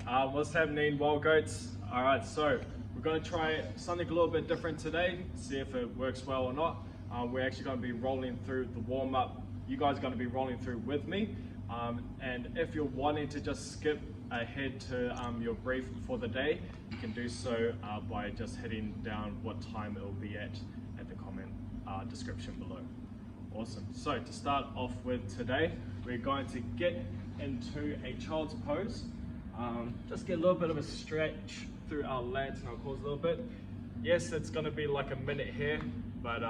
What's happening, wild goats? Alright, so we're going to try something a little bit different today, see if it works well or not. We're actually going to be rolling through the warm-up. You guys are going to be rolling through with me. And if you're wanting to just skip ahead to your brief for the day, you can do so by just hitting down what time it will be at the comment description below. Awesome. So to start off with today, we're going to get into a child's pose. Just get a little bit of a stretch through our lats and our quads a little bit. Yes, it's going to be like a minute here, but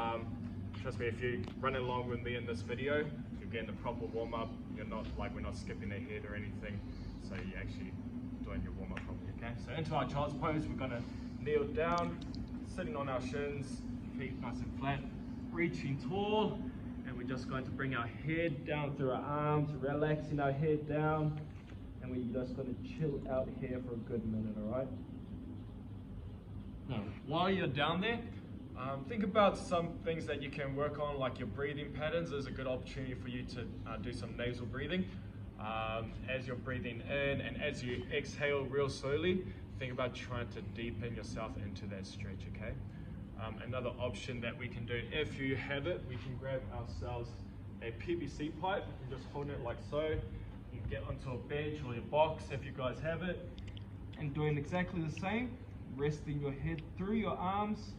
trust me, if you're running along with me in this video, you're getting a proper warm up. You're not like, we're not skipping ahead or anything, so you're actually doing your warm up properly. Okay, so into our child's pose, we're going to kneel down, sitting on our shins, feet nice and flat, reaching tall, and we're just going to bring our head down through our arms, relaxing our head down, and we're just going to chill out here for a good minute. All right. Now, while you're down there, think about some things that you can work on, like your breathing patterns. There's a good opportunity for you to do some nasal breathing. As you're breathing in and as you exhale real slowly, think about trying to deepen yourself into that stretch, okay? Another option that we can do, if you have it, we can grab ourselves a PVC pipe and just hold it like so. You can get onto a bench or your box if you guys have it, and doing exactly the same, resting your head through your arms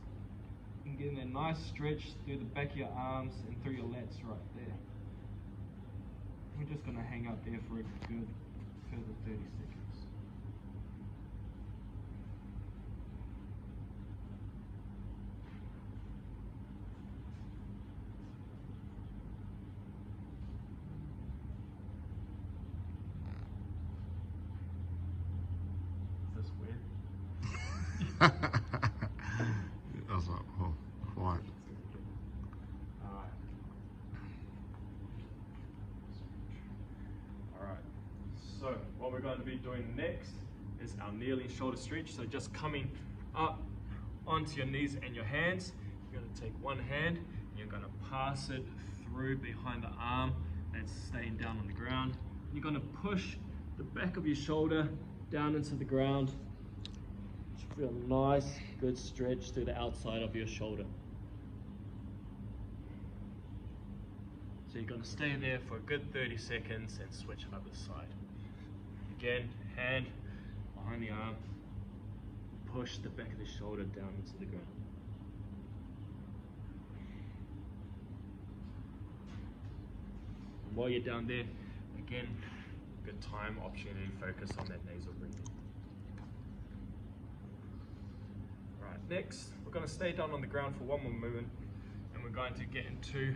and getting a nice stretch through the back of your arms and through your lats right there. We're just going to hang out there for a good further 30 seconds. Is this weird? I was like, oh, quiet. Alright, so what we're going to be doing next is our kneeling shoulder stretch. So just coming up onto your knees and your hands. You're going to take one hand and you're going to pass it through behind the arm that's staying down on the ground. You're going to push the back of your shoulder down into the ground. Feel a nice, good stretch through the outside of your shoulder. So you're going to stay there for a good 30 seconds and switch it other side. Again, hand behind the arm, push the back of the shoulder down into the ground. And while you're down there, again, good time, opportunity to focus on that nasal breathing. Next, we're going to stay down on the ground for one more movement, and we're going to get into,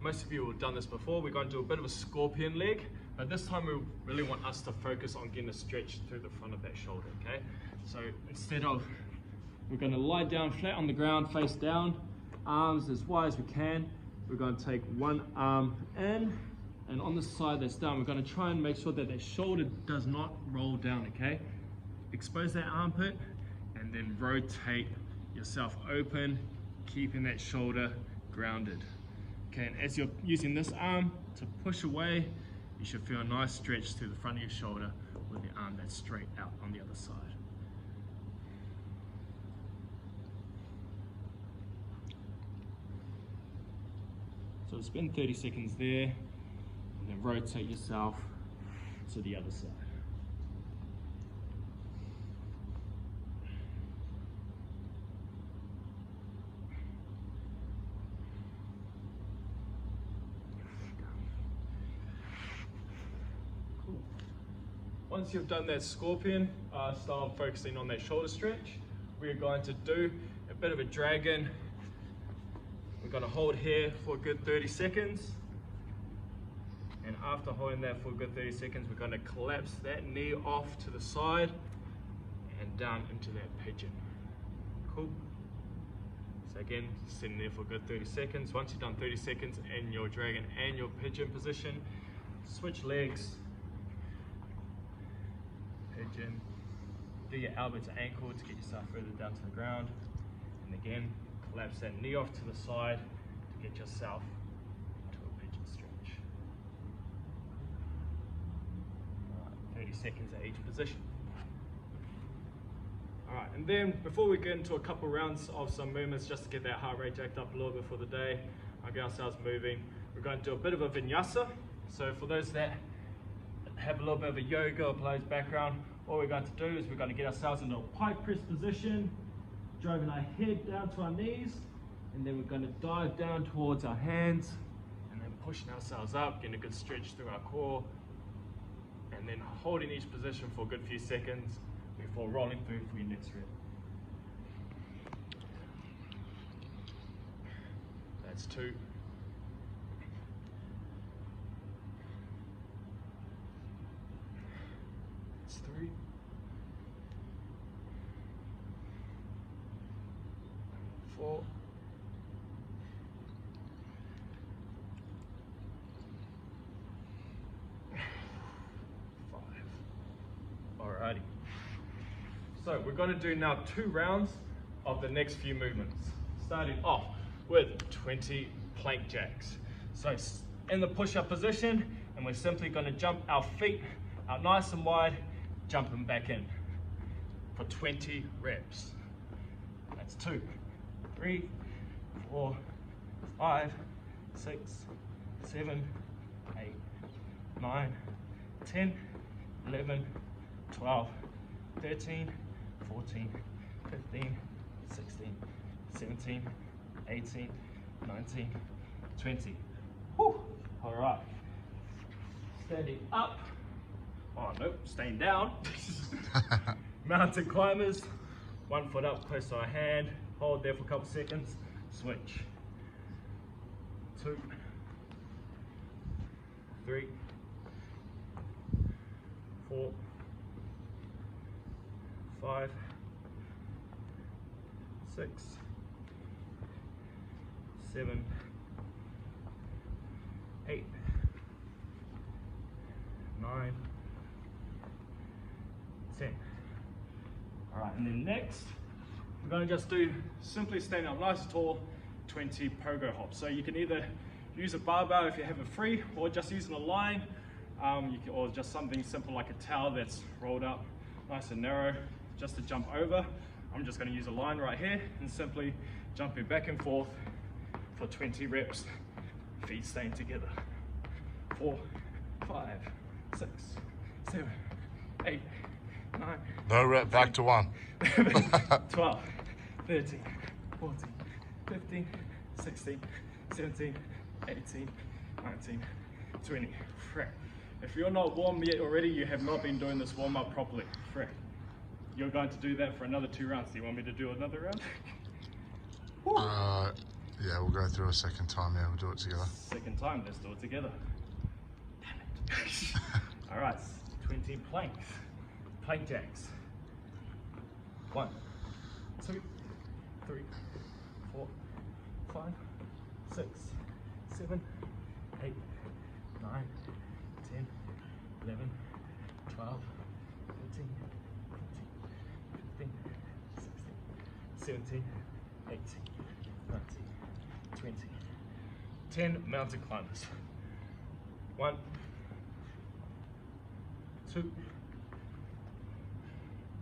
most of you will have done this before, we're going to do a bit of a scorpion leg, but this time we really want us to focus on getting a stretch through the front of that shoulder, okay? So instead of, we're going to lie down flat on the ground, face down, arms as wide as we can. We're going to take one arm in, and on the side that's down, we're going to try and make sure that that shoulder does not roll down, okay? Expose that armpit, and then rotate yourself open, keeping that shoulder grounded. Okay, and as you're using this arm to push away, you should feel a nice stretch through the front of your shoulder with the arm that's straight out on the other side. So spend 30 seconds there, and then rotate yourself to the other side. Once you've done that scorpion style, focusing on that shoulder stretch, we're going to do a bit of a dragon. We're going to hold here for a good 30 seconds. And after holding that for a good 30 seconds, we're going to collapse that knee off to the side and down into that pigeon. Cool. So again, sitting there for a good 30 seconds. Once you've done 30 seconds in your dragon and your pigeon position, switch legs. Pigeon. Do your elbow to ankle to get yourself further down to the ground. And again, collapse that knee off to the side to get yourself into a pigeon stretch. All right, 30 seconds at each position. And then before we get into a couple rounds of some movements, just to get that heart rate jacked up a little bit for the day, I'll get ourselves moving. We're going to do a bit of a vinyasa. So for those that have a little bit of a yoga or Pilates background, all we're going to do is we're going to get ourselves into a pike press position, driving our head down to our knees, and then we're going to dive down towards our hands, and then pushing ourselves up, getting a good stretch through our core, and then holding each position for a good few seconds before rolling through for your next rep. That's 2. That's 3. 4. 5. Alrighty. So we're going to do now 2 rounds of the next few movements, starting off with 20 plank jacks. So in the push-up position, and we're simply going to jump our feet out nice and wide, jumping back in for 20 reps. That's 2, 3, 4, 5, 6, 7, 8, 9, 10, 11, 12, 13, 14, 15, 16, 17, 18, 19, 20. Whew. All right. Standing up. Oh, nope, staying down. Mountain climbers. 1 foot up, close to our hand. Hold there for a couple seconds. Switch. 2, 3, 4, 5, 6, 7, 8, 9, 10. All right, and then next, we're going to just do simply standing up nice and tall, 20 pogo hops. So you can either use a barbell if you have it free, or just using a line, or just something simple like a towel that's rolled up nice and narrow, just to jump over. I'm just going to use a line right here and simply jumping back and forth for 20 reps, feet staying together. 4, 5, 6, 7, 8, 9. No rep, back to 1. 12, 13, 14, 15, 16, 17, 18, 19, 20. Frick. If you're not warm yet already, you have not been doing this warm up properly. Frick. You're going to do that for another 2 rounds. Do you want me to do another round? Yeah, we'll go through a second time. Yeah, we'll do it together. Second time, let's do it together. Damn it. All right, 20 planks. Plank jacks. 1, 2, 3, 4, 5, 6, 7, 8, 9, 10, 11, 12, 13, 14, 15, 16, 17, 18, 19, 20. 10 mountain climbers. 1, 2,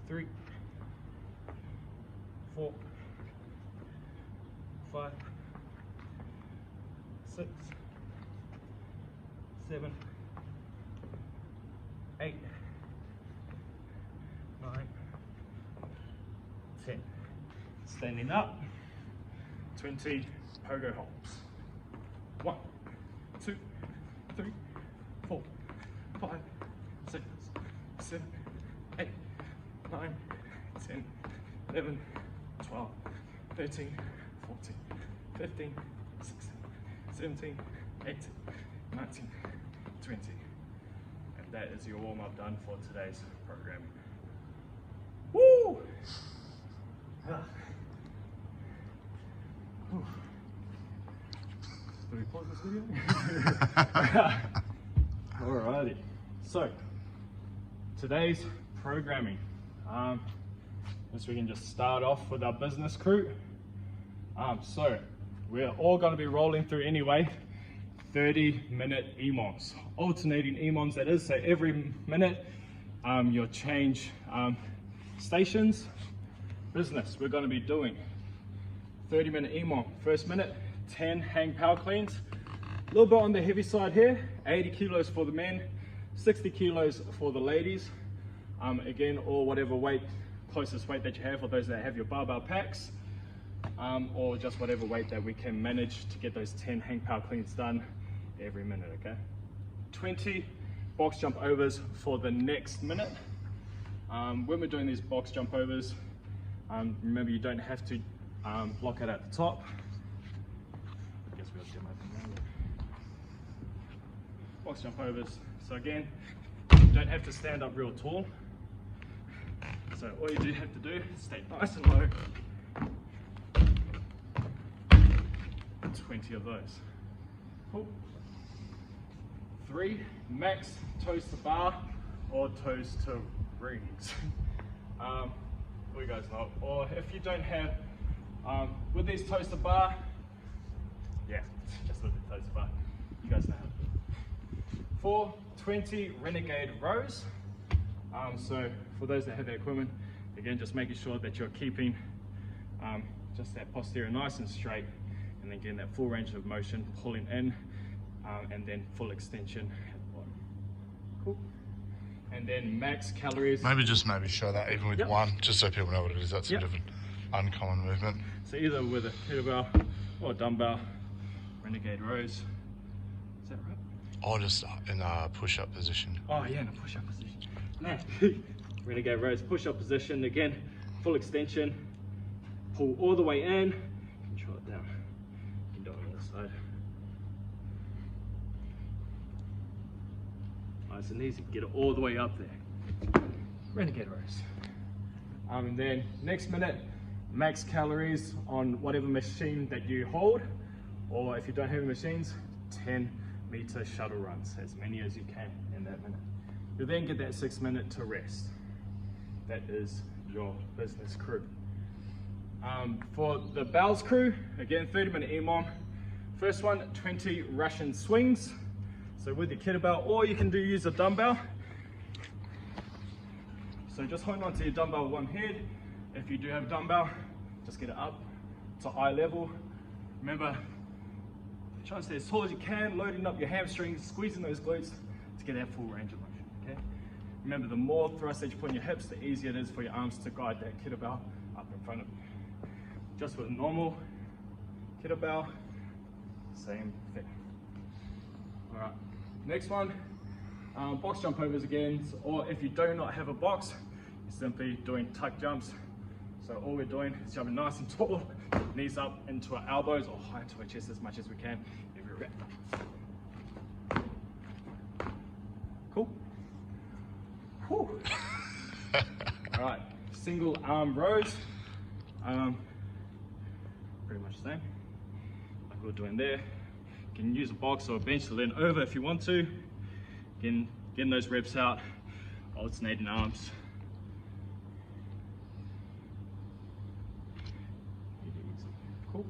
3, 4, 5, 6, 7, 8, 9, 10. Standing up, 20 pogo hops. 1, 2, 3, 4, 5, 6, 7, 8, 9, 10, 11, 12, 13, 14, 15, 16, 17, 18, 19, 20. And that is your warm-up done for today's program. Woo! Do we pause this video? Alrighty. So, today's programming. So we can just start off with our business crew. So we're all going to be rolling through anyway 30-minute EMOMs, alternating EMOMs that is. So every minute you'll change stations. business, we're going to be doing 30-minute EMOM. First minute, 10 hang power cleans. A little bit on the heavy side here, 80 kilos for the men, 60 kilos for the ladies. Again, or whatever weight, closest weight that you have for those that have your barbell packs, or just whatever weight that we can manage to get those 10 hang power cleans done every minute, okay? 20 box jump overs for the next minute. When we're doing these box jump overs, remember you don't have to block it at the top. I guess we'll demo them now. Box jump overs. So again, you don't have to stand up real tall. So all you do have to do is stay nice and low. 20 of those. Cool. 3, max toes to bar or toes to rings. You guys know. Or if you don't have, with these toes to bar, yeah, just with the toes to bar. You guys know how to do it. 4, 20 Renegade Rows. So for those that have that equipment, again, just making sure that you're keeping just that posterior nice and straight, and then getting that full range of motion, pulling in, and then full extension at the bottom. Cool. And then max calories. Maybe show that even with one, just so people know what it is. That's a bit of an uncommon movement. So either with a kettlebell or a dumbbell, Renegade Rows. Is that right? Or just in a push-up position. Oh yeah, in a push-up position. No. Renegade Rows, push-up position. Again, full extension. Pull all the way in. Control it down. You can do it on the other side. Nice and easy. Get it all the way up there. Renegade Rows. And then next minute, max calories on whatever machine that you hold, or if you don't have any machines, 10-meter shuttle runs, as many as you can in that minute. You'll then get that 6 minute to rest. That is your business crew. For the bells crew, again, 30-minute EMOM. First one, 20 Russian swings. So with your kettlebell, or you can use a dumbbell. So just hold on to your dumbbell with one hand. If you do have a dumbbell, just get it up to eye level. Remember, try to stay as tall as you can, loading up your hamstrings, squeezing those glutes to get that full range of motion, okay? Remember, the more thrust that you put in your hips, the easier it is for your arms to guide that kettlebell up in front of you. Just with a normal kettlebell, same thing. All right, next one, box jump overs again, or if you do not have a box, you're simply doing tuck jumps. So all we're doing is jumping nice and tall, knees up into our elbows or high into our chest as much as we can every rep. Cool? Whew. All right, single arm rows. Pretty much the same, like we were doing there. You can use a box or a bench to lean over if you want to. Again, getting those reps out, alternating arms. Cool.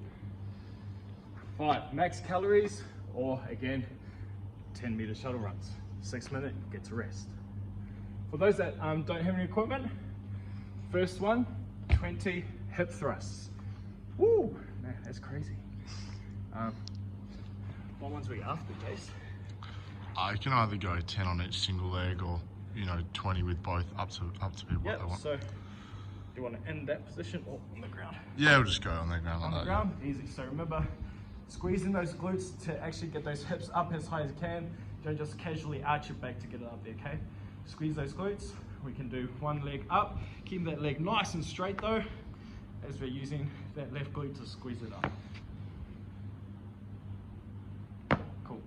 5, max calories, or again, 10-meter shuttle runs. 6 minute, get to rest. For those that don't have any equipment, first one, 20 hip thrusts. Woo, man, that's crazy. What ones were you after, Jace? You can either go 10 on each single leg, or 20 with both, up to people what they want. So do you want to end that position or on the ground? Yeah, we'll just go on the ground like that. On the ground, easy. So remember, squeezing those glutes to actually get those hips up as high as you can. Don't just casually arch your back to get it up there, okay? Squeeze those glutes. We can do one leg up. Keep that leg nice and straight though, as we're using that left glute to squeeze it up. Cool.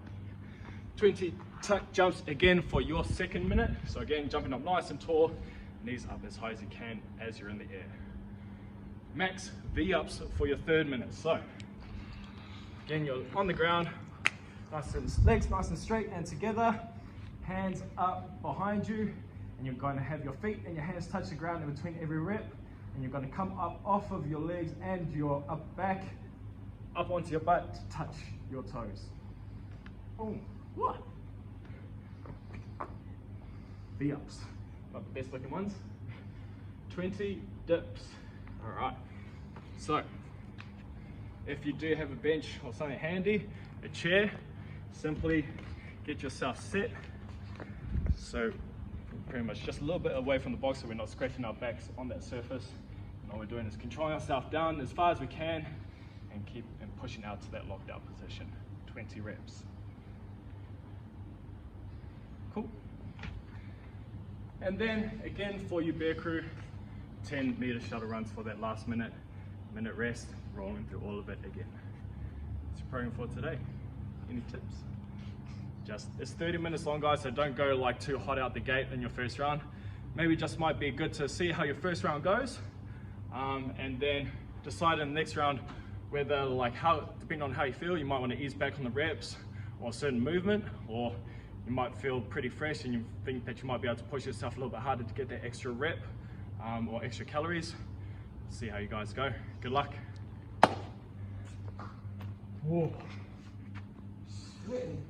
20 tuck jumps again for your second minute. So again, jumping up nice and tall, knees up as high as you can as you're in the air. Max V-ups for your third minute. So again, you're on the ground, legs nice and straight and together, hands up behind you, and you're going to have your feet and your hands touch the ground in between every rep, and you're going to come up off of your legs and your up back, up onto your butt to touch your toes. Boom. What? V-ups, not the best looking ones. 20 dips. All right, so if you do have a bench or something handy, a chair, simply get yourself set. So pretty much just a little bit away from the box so we're not scratching our backs on that surface. And all we're doing is controlling ourselves down as far as we can and keep pushing out to that locked out position. 20 reps. Cool. And then again for you bear crew, 10-meter shuttle runs for that last minute rest, rolling through all of it again. That's your program for today. Any tips? It's 30 minutes long, guys, so don't go like too hot out the gate in your first round. Maybe just might be good to see how your first round goes, and then decide in the next round whether, like, depending on how you feel, you might want to ease back on the reps or a certain movement, or you might feel pretty fresh and you think that you might be able to push yourself a little bit harder to get that extra rep or extra calories. See how you guys go. Good luck. Whoa. Sweating.